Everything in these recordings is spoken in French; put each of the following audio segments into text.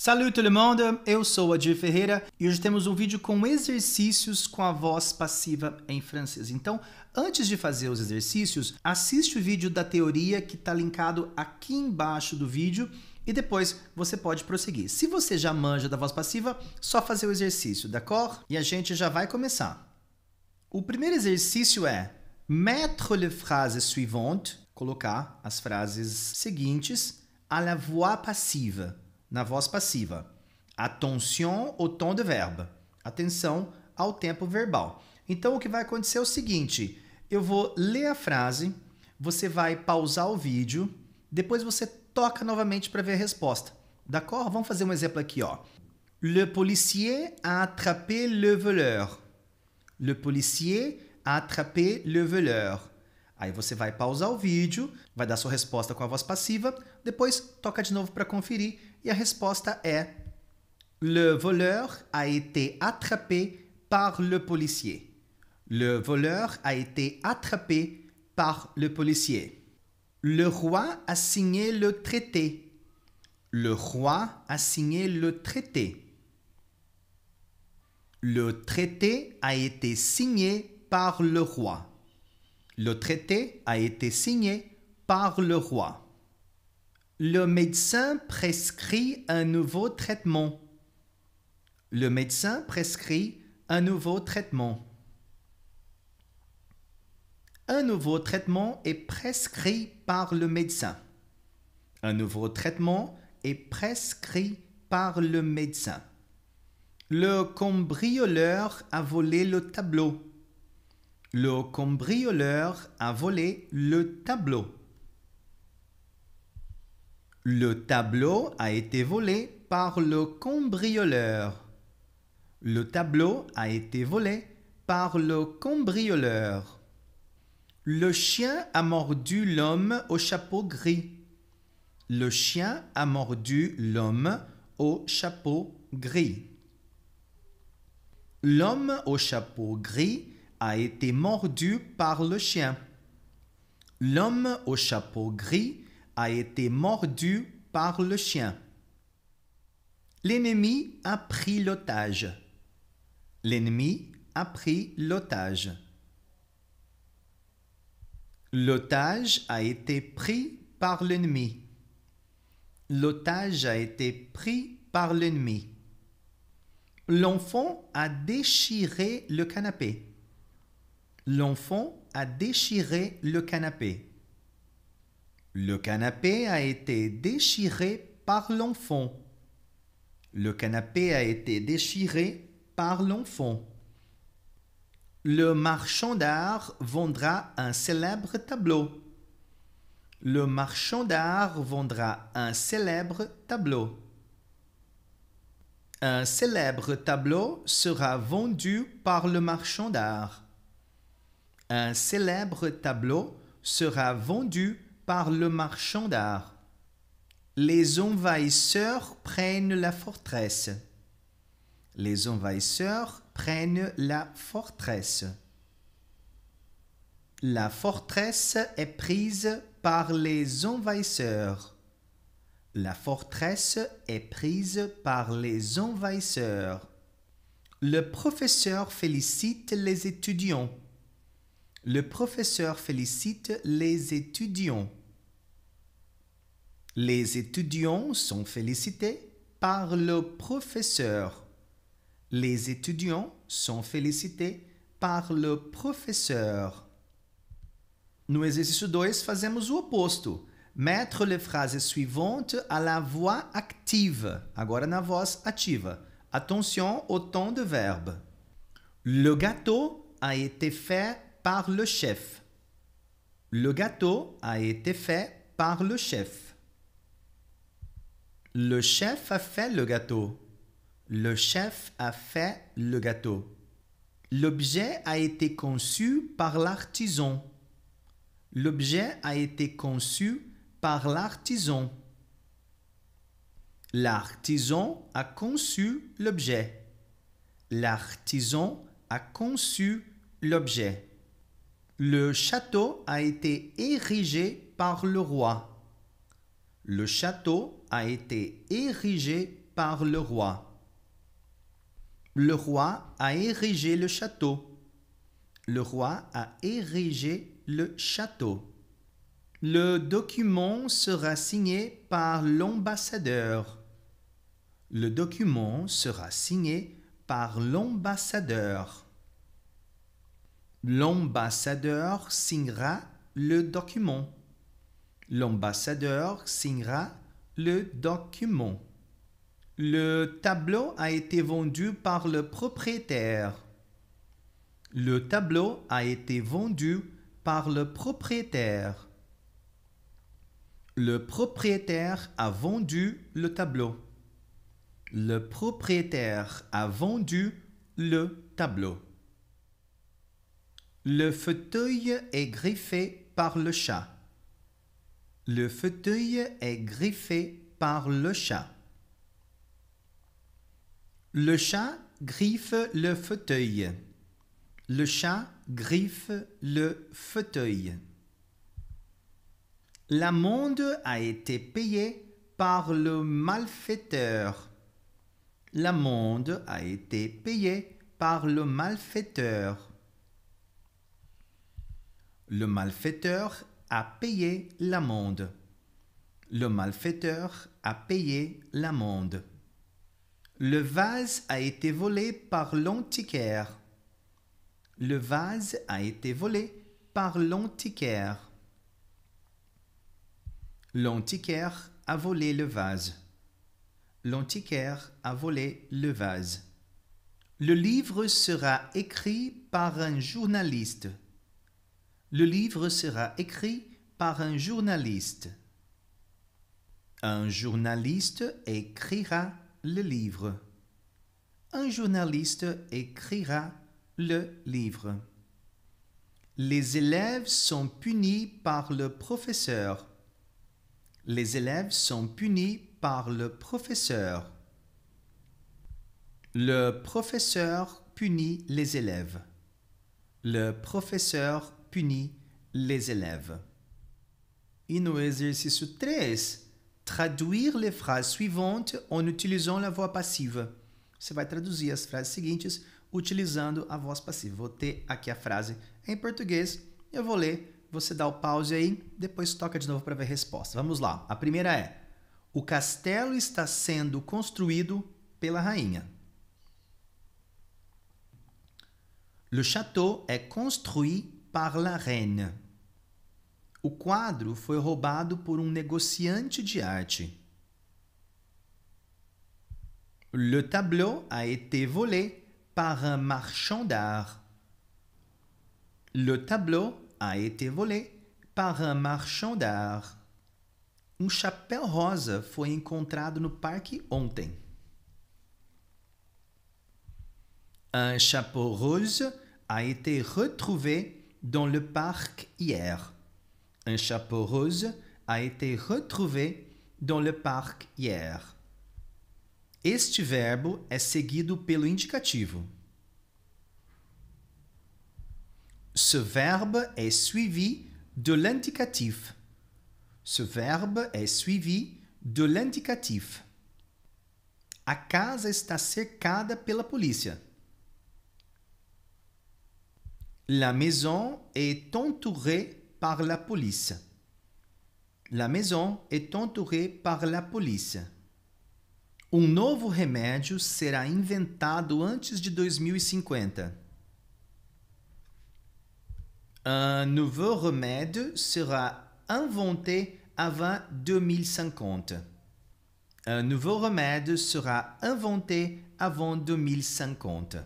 Salut todo mundo, eu sou Adir Ferreira e hoje temos um vídeo com exercícios com a voz passiva em francês. Então, antes de fazer os exercícios, assiste o vídeo da teoria que está linkado aqui embaixo do vídeo e depois você pode prosseguir. Se você já manja da voz passiva, só fazer o exercício, d'accord? E a gente já vai começar. O primeiro exercício é mettre les phrases suivantes, colocar as frases seguintes à la voix passive. Na voz passiva. Attention au temps de verbe. Atenção ao tempo verbal. Então, o que vai acontecer é o seguinte. Eu vou ler a frase, você vai pausar o vídeo, depois você toca novamente para ver a resposta. D'accord? Vamos fazer um exemplo aqui, ó. Le policier a attrapé le voleur. Le policier a attrapé le voleur. Aí você vai pausar o vídeo, vai dar sua resposta com a voz passiva, depois toca de novo para conferir e a resposta é Le voleur a été attrapé par le policier. Le voleur a été attrapé par le policier. Le roi a signé le traité. Le roi a signé le traité. Le traité a été signé par le roi. Le traité a été signé par le roi. Le médecin prescrit un nouveau traitement. Le médecin prescrit un nouveau traitement. Un nouveau traitement est prescrit par le médecin. Un nouveau traitement est prescrit par le médecin. Le cambrioleur a volé le tableau. Le cambrioleur a volé le tableau. Le tableau a été volé par le cambrioleur. Le tableau a été volé par le cambrioleur. Le chien a mordu l'homme au chapeau gris. Le chien a mordu l'homme au chapeau gris. L'homme au chapeau gris a été mordu par le chien. L'homme au chapeau gris a été mordu par le chien. L'ennemi a pris l'otage. L'ennemi a pris l'otage. L'otage a été pris par l'ennemi. L'otage a été pris par l'ennemi. L'enfant a déchiré le canapé. L'enfant a déchiré le canapé. Le canapé a été déchiré par l'enfant. Le canapé a été déchiré par l'enfant. Le marchand d'art vendra un célèbre tableau. Le marchand d'art vendra un célèbre tableau. Un célèbre tableau sera vendu par le marchand d'art. Un célèbre tableau sera vendu par le marchand d'art. Les envahisseurs prennent la forteresse. Les envahisseurs prennent la forteresse. La forteresse est prise par les envahisseurs. La forteresse est prise par les envahisseurs. Le professeur félicite les étudiants. Le professeur félicite les étudiants. Les étudiants sont félicités par le professeur. Les étudiants sont félicités par le professeur. No exercício 2, fazemos o oposto. Mettre les phrases suivantes à la voix active. Agora na voz ativa. Attention au temps de verbe. Le gâteau a été fait par le chef. Le gâteau a été fait par le chef. Le chef a fait le gâteau. Le chef a fait le gâteau. L'objet a été conçu par l'artisan. L'objet a été conçu par l'artisan. L'artisan a conçu l'objet. L'artisan a conçu l'objet. Le château a été érigé par le roi. Le château a été érigé par le roi. Le roi a érigé le château. Le roi a érigé le château. Le document sera signé par l'ambassadeur. Le document sera signé par l'ambassadeur. L'ambassadeur signera le document. L'ambassadeur signera le document. Le tableau a été vendu par le propriétaire. Le tableau a été vendu par le propriétaire. Le propriétaire a vendu le tableau. Le propriétaire a vendu le tableau. Le fauteuil est griffé par le chat. Le fauteuil est griffé par le chat. Le chat griffe le fauteuil. Le chat griffe le fauteuil. L'amende a été payée par le malfaiteur. L'amende a été payée par le malfaiteur. Le malfaiteur a payé l'amende. Le malfaiteur a payé l'amende. Le vase a été volé par l'antiquaire. Le vase a été volé par l'antiquaire. L'antiquaire a volé le vase. L'antiquaire a volé le vase. Le livre sera écrit par un journaliste. Le livre sera écrit par un journaliste. Un journaliste écrira le livre. Un journaliste écrira le livre. Les élèves sont punis par le professeur. Les élèves sont punis par le professeur. Le professeur punit les élèves. Le professeur punit les élèves. E no exercício 3, traduire les phrases suivantes en utilisant la voix passiva. Você vai traduzir as frases seguintes utilizando a voz passiva. Vou ter aqui a frase em português, eu vou ler, você dá o pause aí, depois toca de novo para ver a resposta. Vamos lá. A primeira é: o castelo está sendo construído pela rainha. Le château est construit par la reine. O quadro foi roubado por negociante de arte. Le tableau a été volé par un marchand d'art. Le tableau a été volé par un marchand d'art. Chapéu rosa foi encontrado no parque ontem. Un chapeau rose a été retrouvé dans le parc hier. Un chapeau rose a été retrouvé dans le parc hier. Este verbo é seguido pelo indicativo. Ce verbe est suivi de l'indicatif. Ce verbe est suivi de l'indicatif. A casa está cercada pela polícia. La maison est entourée par la police. La maison est entourée par la police. Novo remédio será inventado antes de 2050. Un nouveau remède sera inventé avant 2050. Un nouveau remède sera inventé avant 2050.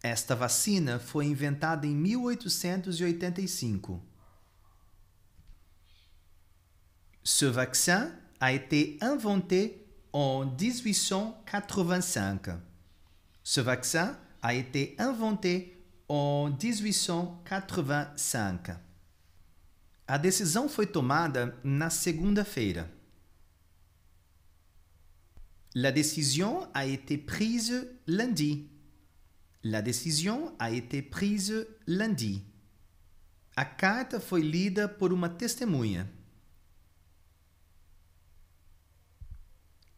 Esta vacina foi inventada em 1885. Ce vaccin a été inventé en 1885. Ce vaccin a été inventé en 1885. A decisão foi tomada na segunda-feira. La décision a été prise lundi. La décision a été prise lundi. A carta foi lida por uma testemunha.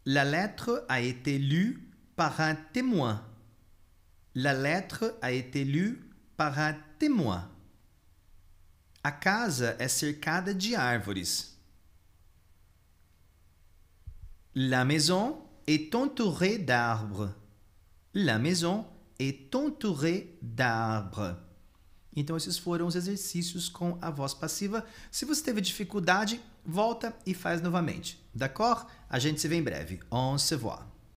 La lettre a été lue par un témoin. La lettre a été lue par un témoin. A casa é cercada de árvores. La maison est entourée d'arbres. La maison est entourée d'arbres. Então, esses foram os exercícios com a voz passiva. Se você teve dificuldade, volta e faz novamente. D'accord? A gente se vê em breve. On se voit.